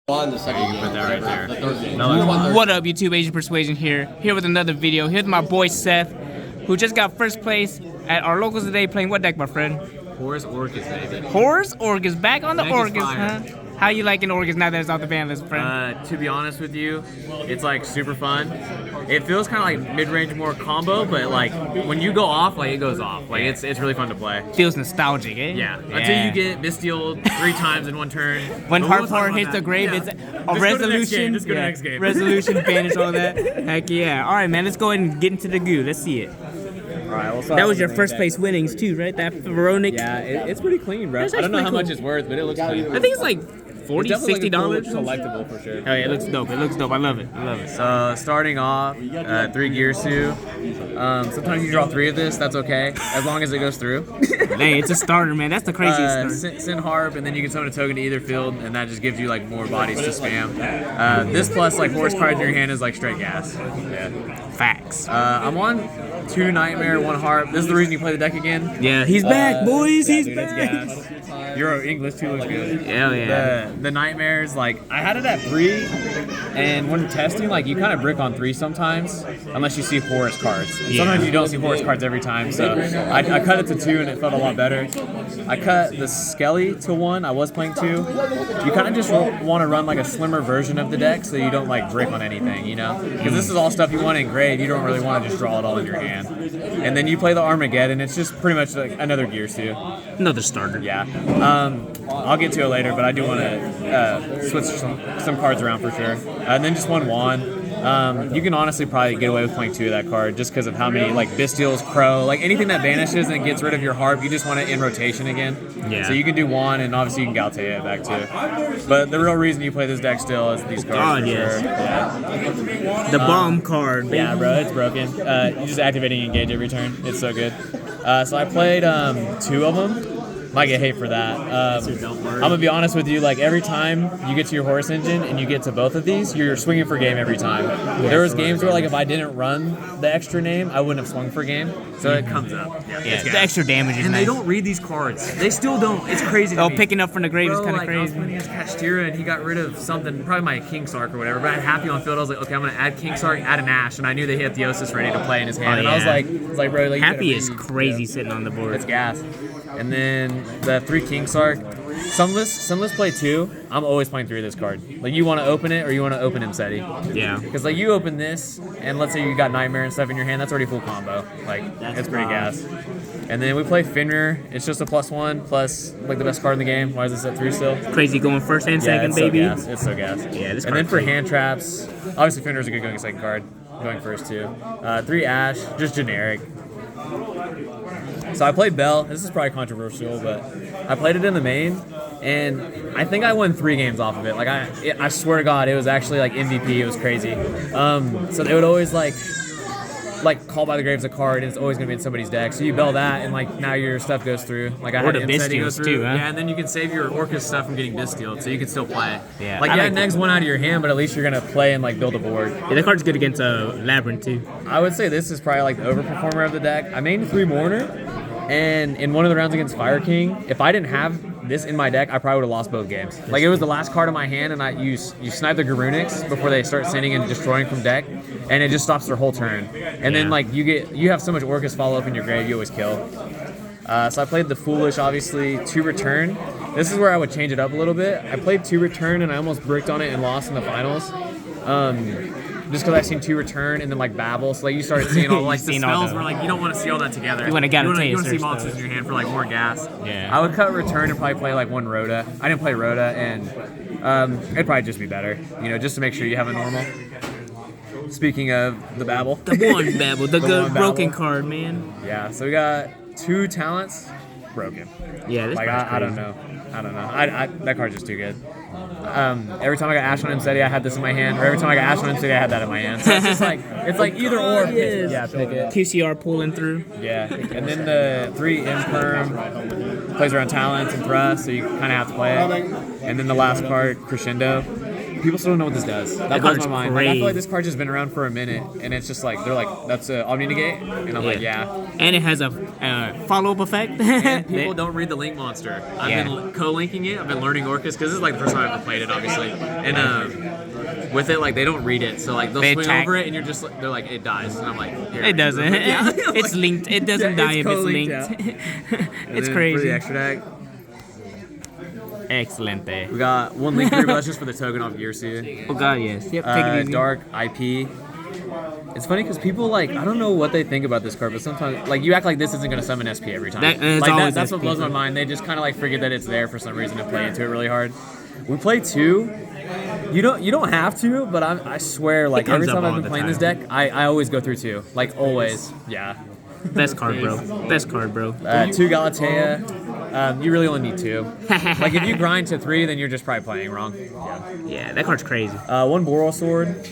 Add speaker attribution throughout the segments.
Speaker 1: On the second,
Speaker 2: you can put that right there.
Speaker 3: What up, YouTube? Asian Persuasion here with another video. Here's my boy Seth, who just got first place at our locals today playing what deck, my friend?
Speaker 2: Horus Orcust, baby.
Speaker 3: Horus Orcust, back on the
Speaker 2: Deck is
Speaker 3: Orcust,
Speaker 2: fire.
Speaker 3: huh? How you liking Orcust now that it's off the ban list, friend?
Speaker 2: To be honest with you, it's like super fun. It feels kind of like mid-range more combo, but like when you go off, like it goes off. Like it's really fun to play.
Speaker 3: Feels nostalgic, eh?
Speaker 2: Yeah. Until you get Bestialed 3 times in one turn.
Speaker 3: When
Speaker 2: But we'll
Speaker 3: Hard
Speaker 2: talk
Speaker 3: Power
Speaker 2: about
Speaker 3: hits
Speaker 2: that.
Speaker 3: the grave,
Speaker 2: Yeah.
Speaker 3: it's a
Speaker 2: Just
Speaker 3: resolution.
Speaker 2: Go to the next game.
Speaker 3: Resolution, banish all that. Heck yeah. All right, man. Let's go ahead and get into the goo. Let's see it.
Speaker 2: Alright, we'll
Speaker 3: That was your first place winnings too, right? That Veronic.
Speaker 2: Yeah, it's pretty clean, bro.
Speaker 3: That's
Speaker 2: I don't know
Speaker 3: actually
Speaker 2: how
Speaker 3: cool.
Speaker 2: much it's worth, but it looks clean.
Speaker 3: I think it's like $40, $60.
Speaker 2: Collectible for sure.
Speaker 3: Oh yeah, it looks dope. It looks dope. I love it. I love it.
Speaker 2: So starting off, 3 Gear Sue. Sometimes you draw 3 of this. That's okay, as long as it goes through.
Speaker 3: Dang, it's a starter, man. That's the craziest starter.
Speaker 2: Sin Harp, and then you can summon a token to either field, and that just gives you like more bodies to spam. This plus like horse cards in your hand is like straight gas. Yeah.
Speaker 3: Facts.
Speaker 2: I'm on 2 Nightmare, 1 Harp. This is the reason you play the deck again.
Speaker 3: Yeah, he's back, boys.
Speaker 2: Yeah,
Speaker 3: He's
Speaker 2: dude,
Speaker 3: back.
Speaker 2: it's gas. Euro English too looks good.
Speaker 3: Hell yeah.
Speaker 2: The Nightmares, like I had it at 3, and when testing, like you kind of brick on 3 sometimes, unless you see Horus cards. And sometimes you don't see Horus cards every time, so I cut it to 2 and it felt a lot better. I cut the Skelly to 1. I was playing 2. You kind of just want to run like a slimmer version of the deck so you don't like brick on anything, you know? Because this is all stuff you want to engrave. You don't really want to just draw it all in your hand. And then you play the Armageddon. It's just pretty much like another Gear Stew.
Speaker 3: Another starter.
Speaker 2: Yeah. I'll get to it later, but I do want to switch some cards around for sure. And then just 1 Wand. You can honestly probably get away with playing 2 of that card just because of how many like Bestials, Crow, like anything that vanishes and gets rid of your Harp, you just want it in rotation again.
Speaker 3: Yeah.
Speaker 2: So you can do 1, and obviously you can Galtea it back too. But the real reason you play this deck still is these cards.
Speaker 3: God,
Speaker 2: for
Speaker 3: yes.
Speaker 2: sure. Yeah.
Speaker 3: The bomb card, baby.
Speaker 2: Yeah, bro, it's broken. You just activating engage every turn. It's so good. So I played 2 of them. Might get hate for that. I'm gonna be honest with you. Like every time you get to your Horus engine and you get to both of these, you're swinging for game every time. There was games where like if I didn't run the extra name, I wouldn't have swung for game. So it comes up.
Speaker 3: Yeah, the extra damage is
Speaker 2: And
Speaker 3: nice.
Speaker 2: they don't read these cards. They still don't. It's crazy. To
Speaker 3: Oh,
Speaker 2: me.
Speaker 3: picking up from the grave is
Speaker 2: Bro,
Speaker 3: kind of
Speaker 2: like, I was
Speaker 3: crazy.
Speaker 2: playing against Kashtira and he got rid of something, probably my King Sark or whatever. But I had Happy on field. I was like, okay, I'm gonna add King Sark, add an Ash, and I knew that he had Theosis ready to play in his hand.
Speaker 3: Oh,
Speaker 2: And I was
Speaker 3: yeah.
Speaker 2: like, bro, like you
Speaker 3: Happy
Speaker 2: gotta
Speaker 3: is
Speaker 2: read,
Speaker 3: crazy
Speaker 2: you know.
Speaker 3: sitting on the board.
Speaker 2: It's gas. And then the 3 King Sark. Some lists play 2. I'm always playing 3 of this card. Like you want to open it or you want to open Imseti.
Speaker 3: Yeah.
Speaker 2: Because like you open this and let's say you got Nightmare and stuff in your hand, that's already full combo. Like it's pretty gas. And then we play Fenrir. It's just a +1 plus like the best card in the game. Why is this at 3 still?
Speaker 3: Crazy going first and second,
Speaker 2: it's
Speaker 3: baby.
Speaker 2: So gas. It's so gas.
Speaker 3: Yeah, this
Speaker 2: And then
Speaker 3: card's
Speaker 2: for
Speaker 3: crazy.
Speaker 2: hand traps, obviously Fenrir's a good going second card. Going first too. 3 Ash, just generic. So I played Bell. This is probably controversial, but I played it in the main, and I think I won 3 games off of it. Like I swear to God, it was actually like MVP. It was crazy. So they would always like Call by the Graves a card, and it's always gonna be in somebody's deck. So you bell that, and like now your stuff goes through. Like I
Speaker 3: Or
Speaker 2: had
Speaker 3: the
Speaker 2: Imseti go
Speaker 3: Bestials
Speaker 2: through.
Speaker 3: too, huh?
Speaker 2: Yeah, and then you can save your Orcust stuff from getting Bestialed, so you can still play.
Speaker 3: Yeah,
Speaker 2: Like
Speaker 3: I
Speaker 2: yeah,
Speaker 3: like
Speaker 2: next 1 out of your hand, but at least you're gonna play and like build a board.
Speaker 3: Yeah, that card's good against Labyrinth too.
Speaker 2: I would say this is probably like the overperformer of the deck. I made 3 Mourner, and in one of the rounds against Fire King, if I didn't have this in my deck, I probably would have lost both games. Like it was the last card in my hand, and you snipe the Garunics before they start sending and destroying from deck, and it just stops their whole turn. And then like you have so much Orcust follow up in your grave, you always kill. So I played the Foolish, obviously, 2 Return. This is where I would change it up a little bit. I played 2 Return, and I almost bricked on it and lost in the finals. Just because I seen 2 Return and then like Babel, so like you started seeing all like the
Speaker 3: Seen all
Speaker 2: spells
Speaker 3: the-
Speaker 2: where like you don't want to see all that together.
Speaker 3: You wanna get a
Speaker 2: You want
Speaker 3: taste
Speaker 2: to see
Speaker 3: or
Speaker 2: monsters in your hand for like more gas.
Speaker 3: Yeah.
Speaker 2: I would cut Return and probably play like 1 Rhoda. I didn't play Rhoda, and it'd probably just be better, you know, just to make sure you have a normal. Speaking of the Babel.
Speaker 3: The one Babel, the good
Speaker 2: one
Speaker 3: broken
Speaker 2: Babel.
Speaker 3: card, man.
Speaker 2: Yeah, so we got 2 talents, broken.
Speaker 3: Yeah, this
Speaker 2: Like
Speaker 3: card's
Speaker 2: I don't
Speaker 3: crazy.
Speaker 2: know. That card's just too good. Every time I got Ash on Imseti, I had this in my hand. Or every time I got Ash on Imseti, I had that in my hand. So it's just like either or.
Speaker 3: yes.
Speaker 2: Yeah, pick it.
Speaker 3: QCR pulling through.
Speaker 2: Yeah, and then the 3 Imperm plays around talents and thrust, so you kind of have to play it. And then the last card, Crescendo. people still don't know what this does. That blows
Speaker 3: card's
Speaker 2: my mind. Like, I feel like
Speaker 3: crazy.
Speaker 2: this card's just been around for a minute, and it's just like they're like, that's a Omni Negate, and I'm like, yeah.
Speaker 3: And it has a follow-up effect.
Speaker 2: And people don't read the Link Monster. I've been co-linking it. I've been learning Orcust because this is like the first time I've ever played it, obviously. And with it, like they don't read it, so like they'll
Speaker 3: They
Speaker 2: swing
Speaker 3: attack.
Speaker 2: over it, and you're just they're like, it dies, and I'm like, here,
Speaker 3: It doesn't.
Speaker 2: Yeah.
Speaker 3: It's linked. It doesn't die if it's
Speaker 2: co-linked,
Speaker 3: linked.
Speaker 2: And
Speaker 3: It's
Speaker 2: then
Speaker 3: crazy.
Speaker 2: For the extra deck,
Speaker 3: Excellent.
Speaker 2: we got one Link 3, but that's just for the token off Yugioh.
Speaker 3: Oh god, yes. Yep. Take it easy.
Speaker 2: Dark IP. It's funny because people like I don't know what they think about this card, but sometimes like you act like this isn't gonna summon SP every time.
Speaker 3: It's always
Speaker 2: That's what
Speaker 3: SP,
Speaker 2: blows my
Speaker 3: bro.
Speaker 2: mind. They just kind of like forget that it's there for some reason and play into it really hard. We play 2. You don't have to, but I swear like
Speaker 3: comes
Speaker 2: every
Speaker 3: up
Speaker 2: time I've
Speaker 3: all
Speaker 2: been
Speaker 3: the
Speaker 2: playing
Speaker 3: time.
Speaker 2: this deck, I always go through 2. Like always. Yeah.
Speaker 3: Best card, bro. Best card, bro.
Speaker 2: 2 Galatea. You really only need 2. Like if you grind to 3, then you're just probably playing wrong. Yeah.
Speaker 3: Yeah, that card's crazy.
Speaker 2: 1 Boral Sword.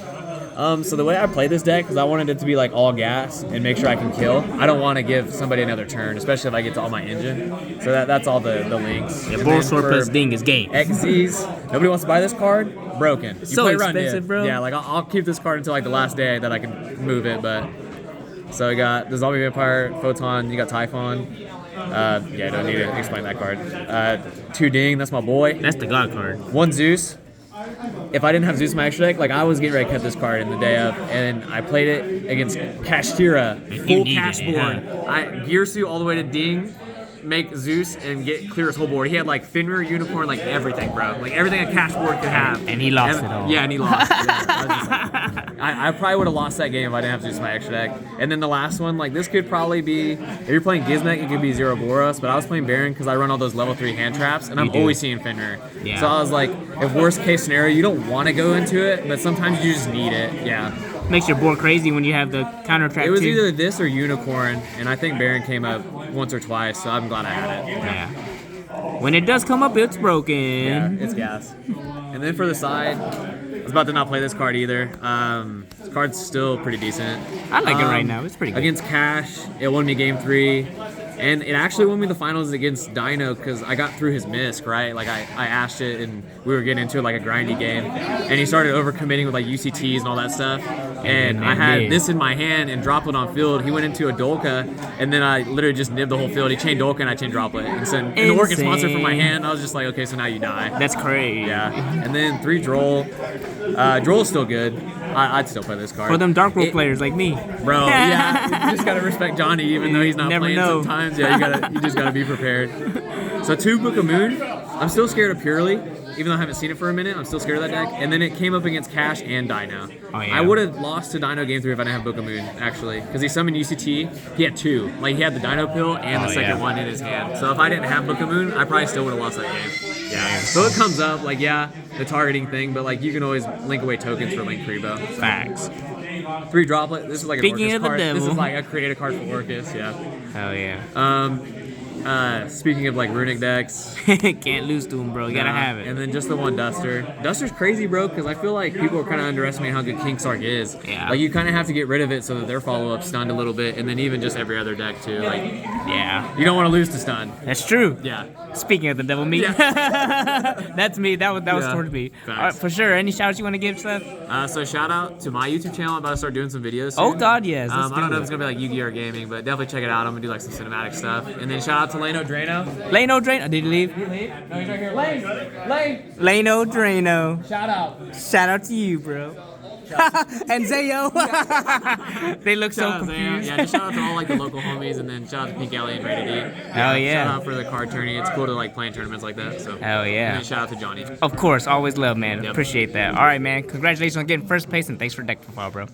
Speaker 2: So the way I play this deck, because I wanted it to be like all gas and make sure I can kill. I don't want to give somebody another turn, especially if I get to all my engine. So that's all the links.
Speaker 3: Yeah,
Speaker 2: And
Speaker 3: Boral
Speaker 2: then
Speaker 3: Sword
Speaker 2: for
Speaker 3: plus Ding is game.
Speaker 2: XZs, nobody wants to buy this card. Broken. You
Speaker 3: So
Speaker 2: play Run
Speaker 3: expensive,
Speaker 2: Dip.
Speaker 3: bro.
Speaker 2: Yeah, like I'll keep this card until like the last day that I can move it. But so I got the Zombie Vampire, Photon. You got Typhon. Yeah, don't need to explain that card. 2 Ding. That's my boy.
Speaker 3: That's the god card.
Speaker 2: 1 Zeus. If I didn't have Zeus in my extra deck, like I was getting ready to cut this card in the day of, and I played it against Kashtira, full
Speaker 3: needed
Speaker 2: cash
Speaker 3: it,
Speaker 2: board. I Gearsu all the way to Ding, make Zeus and clear his whole board. He had like Fenrir, Unicorn, like everything, bro. Like everything a cash board could have.
Speaker 3: And he lost it all.
Speaker 2: Yeah, and he lost. I probably would have lost that game if I didn't have Zeus in my extra deck. And then the last one, like this could probably be, if you're playing Gizmek, it could be 0 Boros, but I was playing Baron because I run all those level 3 hand traps, and I'm
Speaker 3: do.
Speaker 2: always seeing Fenrir.
Speaker 3: Yeah.
Speaker 2: So I was like, if worst case scenario, you don't want to go into it, but sometimes you just need it. Yeah.
Speaker 3: Makes your board crazy when you have the counter trap
Speaker 2: It was
Speaker 3: too.
Speaker 2: either this or Unicorn, and I think Baron came up once or twice, so I'm glad I had it.
Speaker 3: Yeah. When it does come up, it's broken.
Speaker 2: Yeah, it's gas. And then for the side, I was about to not play this card either. This card's still pretty decent.
Speaker 3: I like it right now. It's pretty good.
Speaker 2: Against Cash, it won me game 3. And it actually won me the finals against Dino because I got through his misc, right? Like I asked it and we were getting into it like a grindy game. And he started overcommitting with like UCTs and all that stuff. And I had this in my hand and Droplet on field. He went into a Dolka and then I literally just nibbed the whole field. He chained Dolka and I chained Droplet. And so the Orcust monster from my hand, I was just like, okay, so now you die.
Speaker 3: That's crazy.
Speaker 2: Yeah. And then 3 Droll. Droll's still good. I'd still play this card.
Speaker 3: For them dark role players like me.
Speaker 2: Bro, yeah, you just gotta respect Johnny, even though he's not
Speaker 3: Never
Speaker 2: playing
Speaker 3: know.
Speaker 2: sometimes. Yeah, you just gotta be prepared. So 2 Book of Moon. I'm still scared of Purely, even though I haven't seen it for a minute. I'm still scared of that deck. And then it came up against Cash and Dino.
Speaker 3: Oh, yeah.
Speaker 2: I would have lost to Dino game 3 if I didn't have Book of Moon, actually, because he summoned UCT. He had 2. Like he had the Dino pill and the second one in his hand. So if I didn't have Book of Moon, I probably still would have lost that game. Yeah. So it comes up like the targeting thing, but like you can always link away tokens for Link Rebo.
Speaker 3: Facts.
Speaker 2: 3 Droplet. This is like
Speaker 3: Speaking
Speaker 2: an Orcust
Speaker 3: of the
Speaker 2: card. This
Speaker 3: devil.
Speaker 2: is like a creative card for Orcust, yeah.
Speaker 3: Hell yeah.
Speaker 2: Speaking of like runic decks,
Speaker 3: Can't lose to him, bro. You gotta have it.
Speaker 2: and then just the 1 Duster. Duster's crazy, bro, because I feel like people are kind of underestimating how good King Sark is.
Speaker 3: Yeah.
Speaker 2: Like you kind of have to get rid of it so that their follow-up stunned a little bit, and then even just every other deck too. Like
Speaker 3: Yeah.
Speaker 2: you don't want to lose to stun.
Speaker 3: That's true.
Speaker 2: Yeah.
Speaker 3: Speaking of the devil meat. That's me. That was
Speaker 2: Yeah.
Speaker 3: towards me.
Speaker 2: Facts.
Speaker 3: All right, for sure. Any shouts you want to give, Seth?
Speaker 2: So shout out to my YouTube channel. I'm about to start doing some videos
Speaker 3: Oh
Speaker 2: soon.
Speaker 3: God, yes. Let's
Speaker 2: I don't
Speaker 3: do
Speaker 2: know if
Speaker 3: it.
Speaker 2: it's gonna be like Yu-Gi-Oh or gaming, but definitely check it out. I'm gonna do like some cinematic stuff. And then shout out to Lano Drano.
Speaker 3: Lano Drano. Did he leave?
Speaker 2: No, he's right here. Lane.
Speaker 3: Lano Drano.
Speaker 2: Shout out.
Speaker 3: Shout out to you, bro. And Zayo. They look so
Speaker 2: Shout out, Zaya.
Speaker 3: confused.
Speaker 2: Yeah, just shout out to all like the local homies, and then shout out to Pink Alley and Rated E.
Speaker 3: Hell yeah.
Speaker 2: Shout out for the card tourney. It's cool to like play in tournaments like that. So.
Speaker 3: Hell yeah.
Speaker 2: And then shout out to Johnny.
Speaker 3: Of course, always love, man.
Speaker 2: Yep.
Speaker 3: Appreciate that. All right, man. Congratulations on getting first place, and thanks for deck profile, bro.